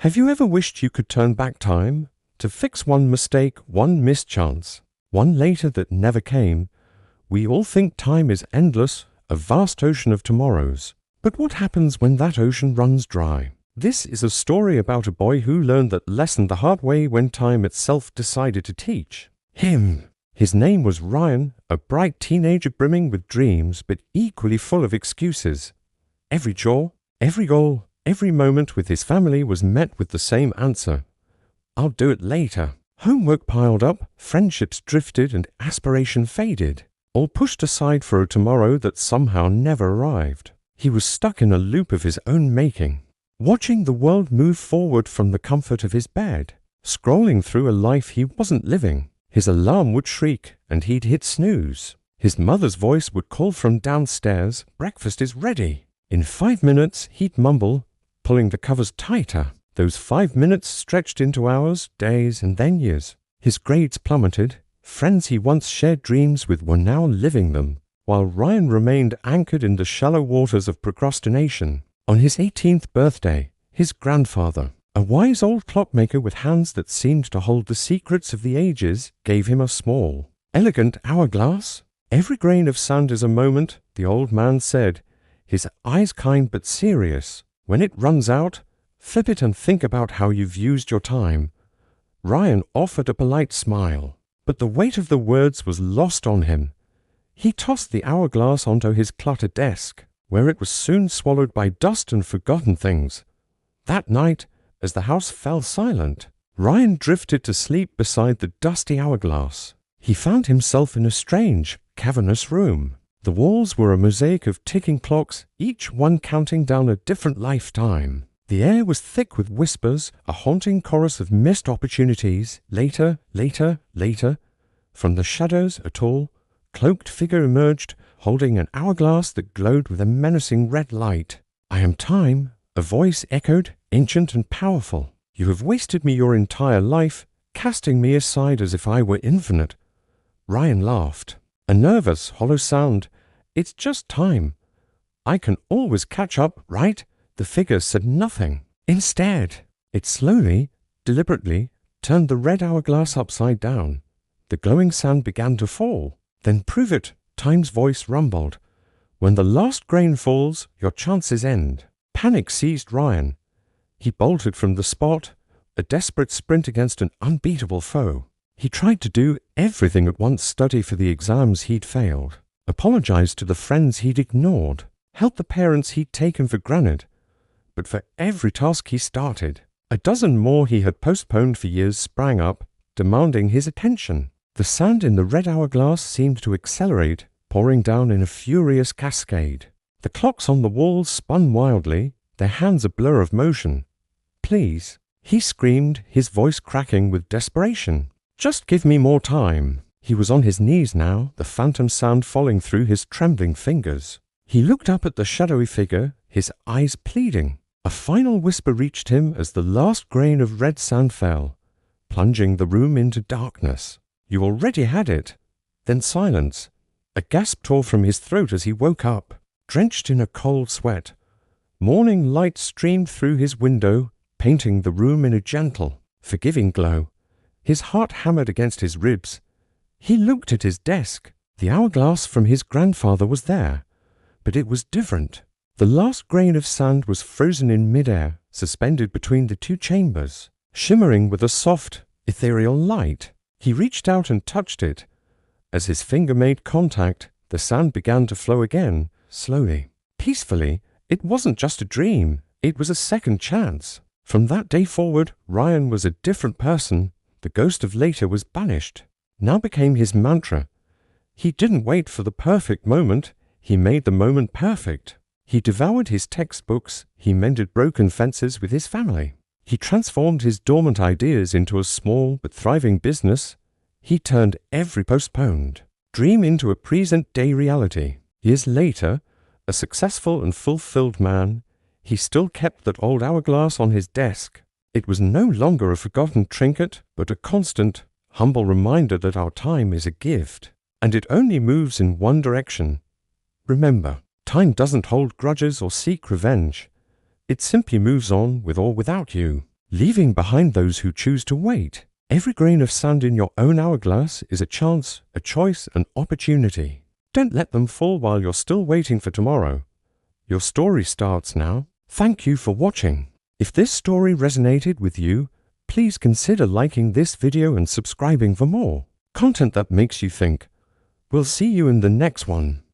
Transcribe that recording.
Have you ever wished you could turn back time to fix one mistake, one missed chance, one later that never came? We all think time is endless, a vast ocean of tomorrows. But what happens when that ocean runs dry? This is a story about a boy who learned that lesson the hard way when time itself decided to teach him. His name was Ryan, a bright teenager brimming with dreams, but equally full of excuses. Every chore, every goal, every moment with his family was met with the same answer: I'll do it later. Homework piled up, friendships drifted, and aspiration faded, all pushed aside for a tomorrow that somehow never arrived. He was stuck in a loop of his own making, watching the world move forward from the comfort of his bed, scrolling through a life he wasn't living. His alarm would shriek, and he'd hit snooze. His mother's voice would call from downstairs, "Breakfast is ready." In 5 minutes, he'd mumble, pulling the covers tighter. Those 5 minutes stretched into hours, days, and then years. His grades plummeted. Friends he once shared dreams with were now living them, while Ryan remained anchored in the shallow waters of procrastination. On his 18th birthday, his grandfather, a wise old clockmaker with hands that seemed to hold the secrets of the ages, gave him a small, elegant hourglass. Every grain of sand is a moment, the old man said, his eyes kind but serious. When it runs out, flip it and think about how you've used your time. Ryan offered a polite smile, but the weight of the words was lost on him. He tossed the hourglass onto his cluttered desk, where it was soon swallowed by dust and forgotten things. That night, as the house fell silent, Ryan drifted to sleep beside the dusty hourglass. He found himself in a strange, cavernous room. The walls were a mosaic of ticking clocks, each one counting down a different lifetime. The air was thick with whispers, a haunting chorus of missed opportunities. Later, later, later. From the shadows, a tall, cloaked figure emerged, holding an hourglass that glowed with a menacing red light. "I am time," a voice echoed, ancient and powerful. "You have wasted me your entire life, casting me aside as if I were infinite." Ryan laughed. A nervous, hollow sound. "It's just time. I can always catch up, right?" The figure said nothing. Instead, it slowly, deliberately, turned the red hourglass upside down. The glowing sand began to fall. "Then prove it," Time's voice rumbled. "When the last grain falls, your chances end." Panic seized Ryan. He bolted from the spot, a desperate sprint against an unbeatable foe. He tried to do everything at once: study for the exams he'd failed, apologize to the friends he'd ignored, help the parents he'd taken for granted. But for every task he started, a dozen more he had postponed for years sprang up, demanding his attention. The sand in the red hourglass seemed to accelerate, pouring down in a furious cascade. The clocks on the walls spun wildly, their hands a blur of motion. "Please," he screamed, his voice cracking with desperation. "Just give me more time." He was on his knees now, the phantom sand falling through his trembling fingers. He looked up at the shadowy figure, his eyes pleading. A final whisper reached him as the last grain of red sand fell, plunging the room into darkness. "You already had it." Then silence. A gasp tore from his throat as he woke up, drenched in a cold sweat. Morning light streamed through his window, painting the room in a gentle, forgiving glow. His heart hammered against his ribs. He looked at his desk. The hourglass from his grandfather was there, but it was different. The last grain of sand was frozen in midair, suspended between the two chambers, shimmering with a soft, ethereal light. He reached out and touched it. As his finger made contact, the sand began to flow again, slowly, peacefully. It wasn't just a dream, it was a second chance. From that day forward, Ryan was a different person. The ghost of later was banished, now became his mantra. He didn't wait for the perfect moment, he made the moment perfect. He devoured his textbooks, he mended broken fences with his family. He transformed his dormant ideas into a small but thriving business. He turned every postponed dream into a present-day reality. Years later, a successful and fulfilled man, he still kept that old hourglass on his desk. It was no longer a forgotten trinket, but a constant, humble reminder that our time is a gift, and it only moves in one direction. Remember, time doesn't hold grudges or seek revenge. It simply moves on with or without you. leaving behind those who choose to wait. Every grain of sand in your own hourglass is a chance, a choice, an opportunity. Don't let them fall while you're still waiting for tomorrow. Your story starts now. Thank you for watching. If this story resonated with you, please consider liking this video and subscribing for more content that makes you think. We'll see you in the next one.